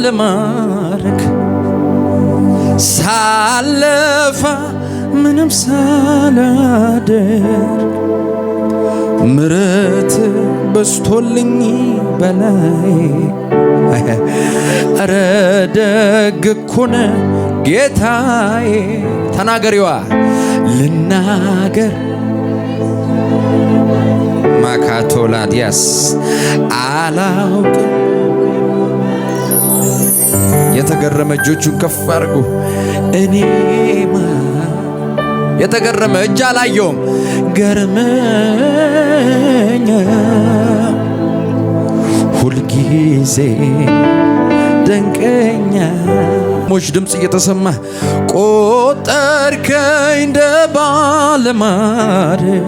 ለማረግ ሳለፋ ምንም ሳላደርግ ምሕረት በስቶልኝ በላይ ኧረ ደግ እኮ ነህ ጌታዬ። ተናገሪዋ ልናገር ማካቶላዲያስ አላውቅም። የተገረመ እጆቹን ከፍ አድርጉ። እኔማ የተገረመ እጅ አላየውም። ገርመኛ ሁልጊዜ ደንቀኛ ሞች ድምፅ እየተሰማ ቆጠርከኝ እንደ ባለማረግ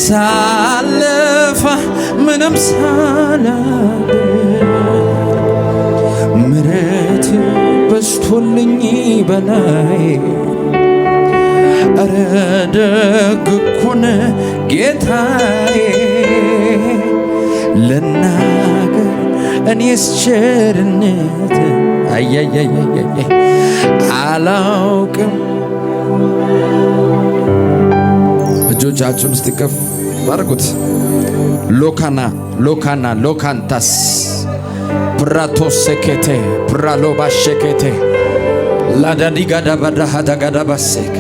ሳለፋ ምንም ሳላደርግ ምሕረት በስቶልኝ በላይ ኧረ ደግ እኮ ነህ ጌታዬ። ልናገር እኔስ ቸርነት አላውቅም። እጆቻችሁን እስቲ ከፍ አድርጉት። ሎካንታስ ፕራቶሴኬቴ ፕራሎባሸኬቴ ላዳዲጋዳባዳሃዳጋዳባሴኬ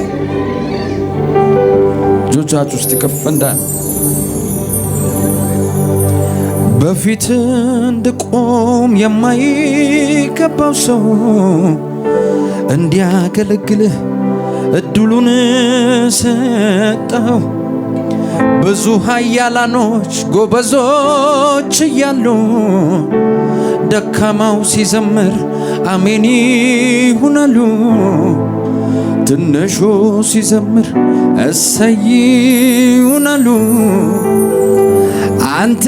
እጆቻችሁ እስቲ ከፍ እንዳል በፊት እንድቆም የማይገባው ሰው እንዲያገለግልህ እድሉን ሰጠው። ብዙ ኃያላኖች ጎበዞች እያሉ ደካማው ሲዘምር አሜን ይሁናሉ። ትንሹ ሲዘምር እሰይ ይሁናሉ። አንተ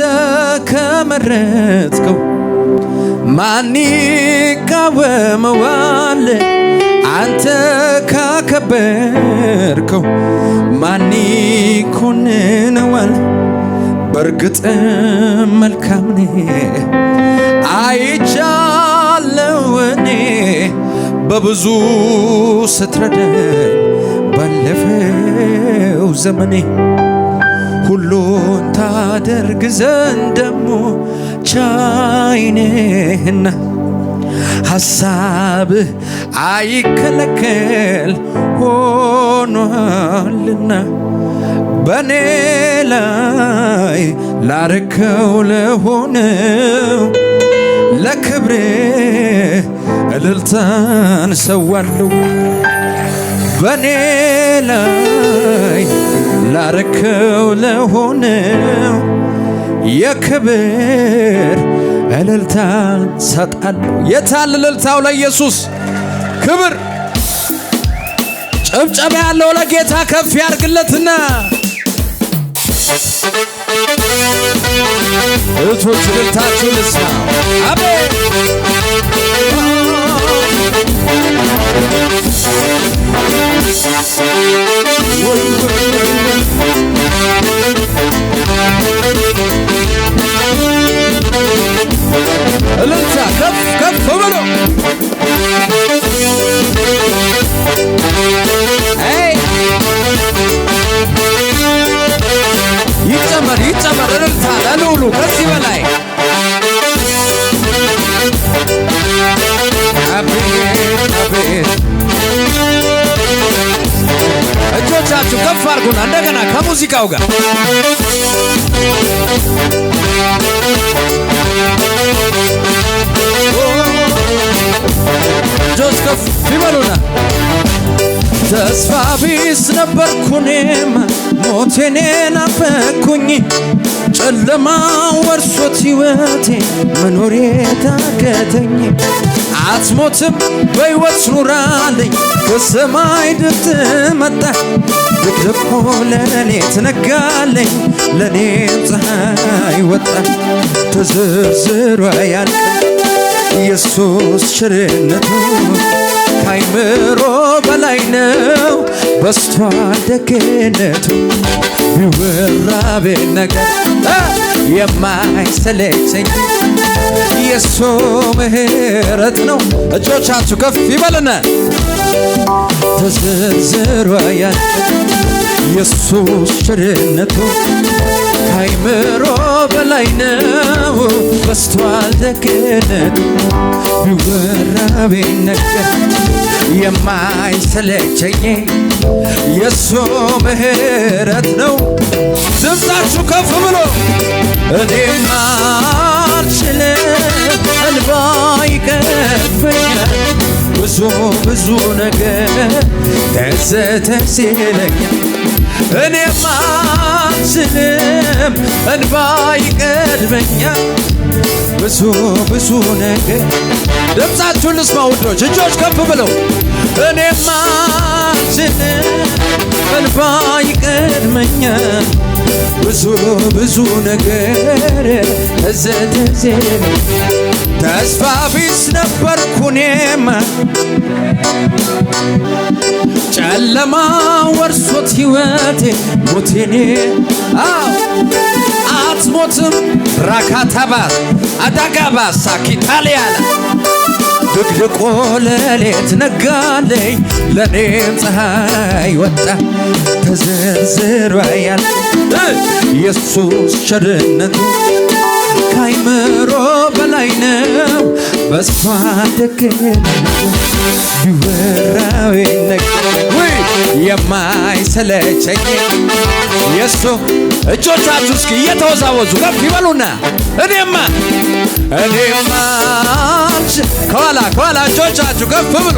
ከመረጥከው ማን ይቃወመዋል? አንተ ካከበርከው ማን ይኮንነዋል? በርግጥ መልካም ነህ አይቻለው እኔ በብዙ ስትረዳኝ ባለፈው ዘመኔ ሁሉን ታደርግ ዘንድ ደሞ ቻይ ነህና ሐሳብህ አይከለከል ሆኗልና በኔ ላይ ላረከው ለሆነው ለክብሬ እልልታን ሰዋለሁ። በኔ ላይ ላረከው ለሆነው የክብር እልልታን ሰጣለሁ። የታል እልልታው ለኢየሱስ ክብር። ጭብጨባ ያለው ለጌታ ከፍ ያርግለትና እቶች እልልታችሁ ልስማ። አሜን እልልታ ከፍ ከፍ ብሎ ይጨመር እልልታ ለልዑሉ ከዚህ በላይ አቤት አቤት። እጆቻችሁ ከፍ አድርጉና እንደገና ከሙዚቃው ጋር እጆች ከፍ ይበሉና ተስፋ ቢስ ነበርኩ እኔም ሞቴን ናፈኩኝ ጨለማ ወርሶት ሕይወቴ መኖሬ ታከተኝ አትሞትም በሕይወት ኑራለኝ ከሰማይ ድምፅ መጣ ድቅድቆ ለሌት ነጋለኝ ለኔም ፀሐይ ወጣ ተዘርዝሮ አያልቅም ኢየሱስ ቸርነቱ ካይምሮ በላይ ነው በስቷል ደግነቱ ቢወራ ቢነገር የማይሰለቸኝ የሱ ምሕረት ነው። እጆቻችሁ ከፍ ይበልና ተዘርዝሮ ያልቅ ኢየሱስ ቸርነቱ ከአይምሮ በላይ ነው። በስቷል ደግነቱ ቢወራ ቢነገር የማይሰለቸኝ የሱ ምሕረት ነው። ድምፃችሁ ከፍ ብሎ እኔማ አልችልም እንባ ይቀድመኛል ብዙ ነገር ትዝ ይለኛል። እኔማ አልችልም እንባ ይቀድመኛል ብዙ ነገር። ድምፃችሁን ልስማ ውዶች፣ እጆች ከፍ ብለው እኔማ አልችልም እንባ ይቀድመኛል ብዙ ነገር ትዝ ይለኛል። ተስፋ ቢስ ነበርኩ እኔማ ጨለማ ወርሶት ሕይወቴ ሞቴኔ አትሞትም ራካታባስ አዳጋባሳ ኪታሊያላ ድቅድቆ ሌሊት ነጋለኝ ለኔም ፀሐይ ወጣ ተዘርዝሮ ያልቅ ኢየሱስ ቸርነቱ ከአይምሮ በላይ ነው። በስቷል ደግነቱ ቢወራ ቢነገር የማይሰለቸኝ የሱ። እጆቻችሁ እስኪ እየተወዛወዙ ከፍ ይበሉና እኔማ ከኋላ እጆቻችሁ ከፍ ብሉ።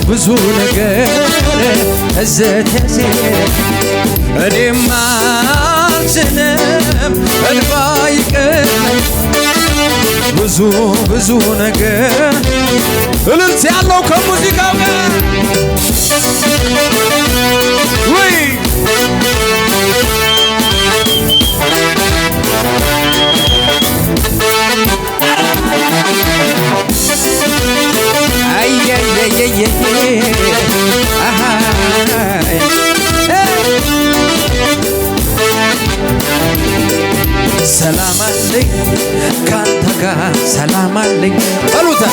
ብዙ ነገር እዘቴ እኔማ አልችልም እንባ ይቀድመኛል ብዙ ነገር። እልልት ያለው ከሙዚቃው ጋር ወይ ሰላም አለኝ ካንተ ጋር ሰላም አለኝ በሉታ።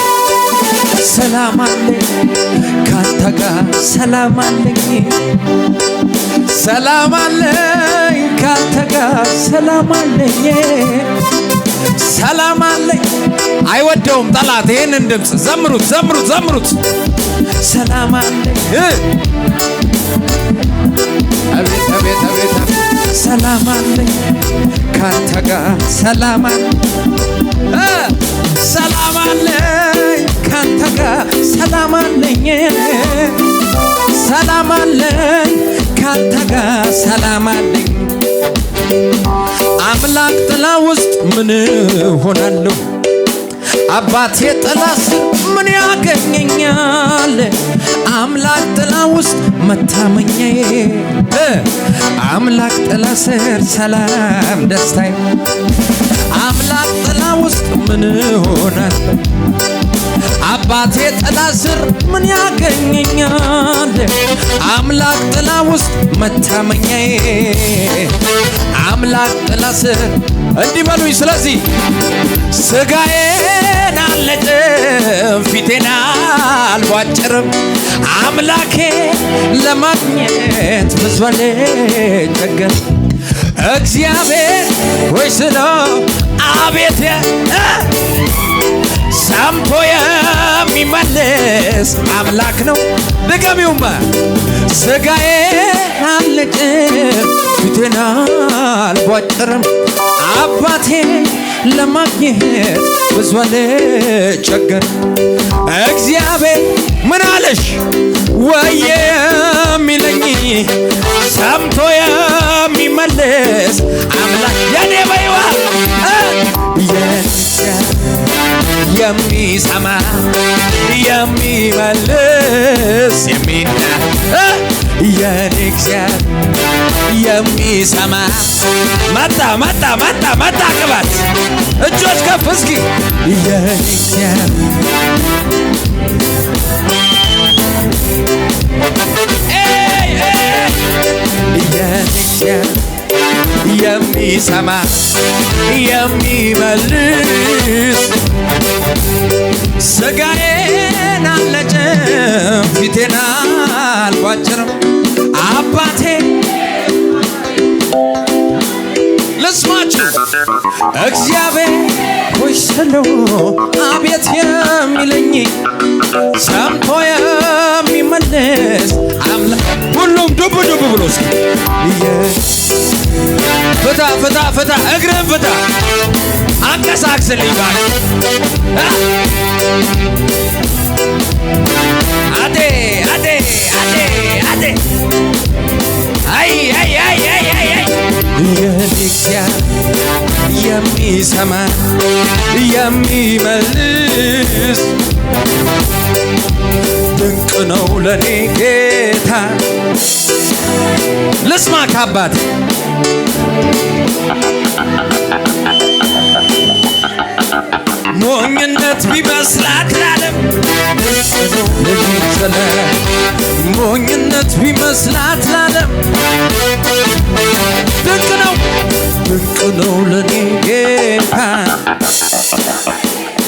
ሰላም አለኝ ካንተ ጋር ሰላም አለኝ ሰላም አለኝ ካንተ ጋር ሰላም አለኝ ሰላም አለኝ። አይወደውም ጠላት ይህንን ድምፅ። ዘምሩት ሰላም አለኝ አቤት ሰላም አለኝ ካንተ ጋር ሰላም አለኝ ሰላም አለኝ ካንተ ጋር ሰላም አለኝ ሰላም አለኝ ካንተ ጋር ሰላም አለኝ። አምላክ ጥላ ውስጥ ምን ሆናለሁ? አባቴ ጥላ ስር ምን ያገኘኛል? አምላክ ጥላ ውስጥ መታመኛዬ አምላክ ጥላ ስር ሰላም ደስታዬ። አምላክ ጥላ ውስጥ ምን ሆናለሁ? አባቴ ጥላ ስር ምን ያገኘኛል? አምላክ ጥላ ውስጥ መታመኛዬ አምላክ ጥላ ስር። እንዲህ በሉኝ ስለዚህ ስጋዬን አልነጭም ፊቴን አልቧጭርም አምላኬ ለማግኘት ብዙ አልቸገርም። እግዚአብሔር ሆይ ስለው አቤት ሰምቶ የሚመልስ አምላክ ነው። ድገሚውማ ስጋዬ አልነጭም ፊቴን አልቧጭርም አባቴ ለማግኘት ብዙ አልቸገርም። እግዚአብሔር ምን አለሽ ወየ የሚለኝ ሰምቶ የሚመልስ አምላክ የኔ በይዋ የሚሰማ የሚመልስ የኔ እግዚአብሔር የሚሰማ መጣ ቅባት እጆች ከፍ እስኪ የኔ እግዚአብሔር የሚሰማ የሚመልስ ስጋዬን አልነጭም ፊቴን አልቧጭርም አባቴ ልስማችሁ እግዚአብሔር ሆይ ስለው አቤት የሚለኝ ሰምቶ የሚመልስ አምላክ ሁሉም ዱብ ዱብ ብሎ ፍታ ፍታ ፍታ እግርህን ፍታ አንቀሳቅስልኝ ባክ አዴ አዴ አዴ አዴ አይ አይ አይ አይ አይ የሚሰማ የሚመልስ ድንቅ ነው ለኔ ጌታ ልስማ ካባት ሞኝነት ቢመስላት ለዓለም ሞኝነት ቢመስላት ለዓለም ድንቅ ነው ለኔ ጌታ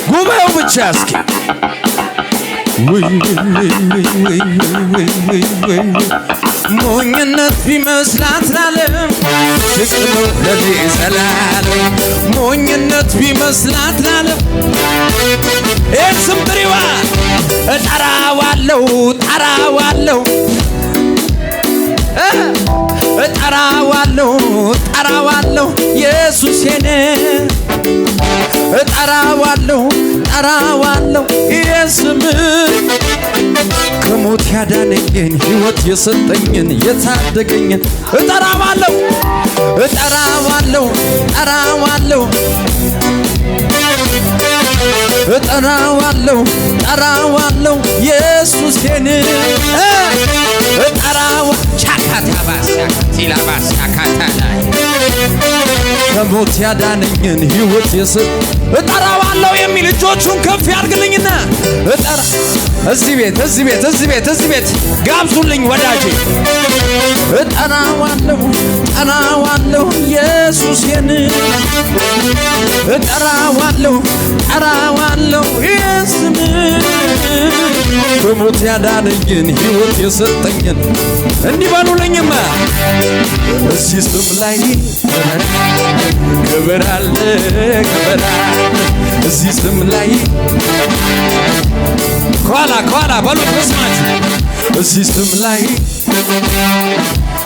ጉባኤው ብቻ እስኪ ሞኝነት ቢመስላት ለዓለም ድንቅ ነው ለኔ ዘላለም ሞኝነት ቢመስላት ለዓለም ስም ጥሪዋ እጠራዋለሁ እጠራዋለሁ እጠራዋለሁ እጠራዋለሁ ኢየሱሴን እጠራዋለሁ እጠራዋለሁ ኢየሱስም ከሞት ያዳነኝን ሕይወት የሰጠኝን የታደገኝን እጠራዋለሁ እጠራዋለሁ እጠራዋለሁ እጠራዋለሁ እጠራዋለሁ ኢየሱሴን እጠራዋ ቻካታባስ ቲላባስ ካታላይ ከሞት ያዳነኝን ሕይወት የሰጠ እጠራዋለሁ የሚል እጆቹን ከፍ ያድርግልኝና እጠራ እዚህ ቤት ጋብዙልኝ ወዳጄ እጠራዋለሁ እጠራዋለሁ ኢየሱሴን እጠራዋለሁ እጠራዋለሁ ኢየሱስን ከሞት ያዳነኝን ሕይወት የሰጠኝን እንዲህ በሉልኝማ እዚህ ስም ላይ ክብር አለ ክብር አለ እዚህ ስም ላይ ኳላ በሉት መስማችሁ እዚህ ስም ላይ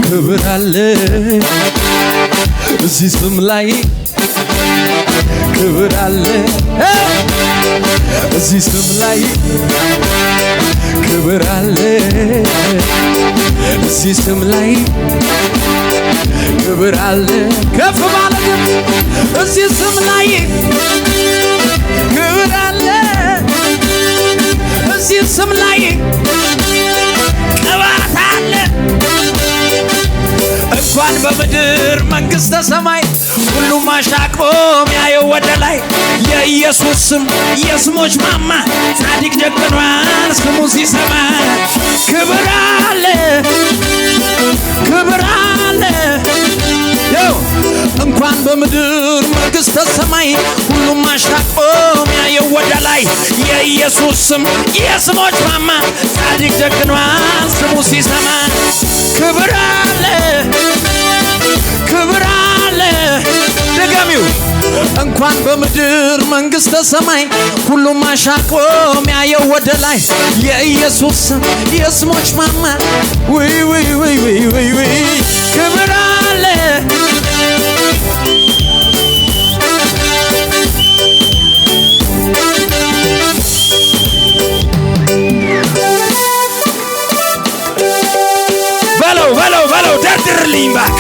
ክብር አለ እዚህ ስም ላይ ክብር አለ እዚህ ስም ላይ ክብር አለ እዚህ ስም ላይ ክብር አለ ከፍ ማለት እዚህ ስም ላይ ክብር አለ እዚህ ስም ላይ ቅባት አለ እንኳን በምድር መንግሥተ ሰማይ ሁሉም አሻቅቦ ሚያየው ወደ ላይ የኢየሱስ ስም የስሞች ማማ ጻድቅ ጀግኗን ስሙ ሲሰማ ክብር አለ ክብር አለ እንኳን በምድር መንግሥተ ሰማይ ሁሉም አሻቅቦ ሚያየው ወደ ላይ የኢየሱስ ስም የስሞች ማማ ጻድቅ ጀግኗን ስሙ ሲሰማ ክብር አለ ክብር አለ ደጋሚው እንኳን በምድር መንግሥተ ሰማይ ሁሉም አሻቅቦ ሚያየው ወደ ላይ የኢየሱስ ስም የስሞች ማማ ወይ ክብር አለ በለው ደርድርልኝ ባክ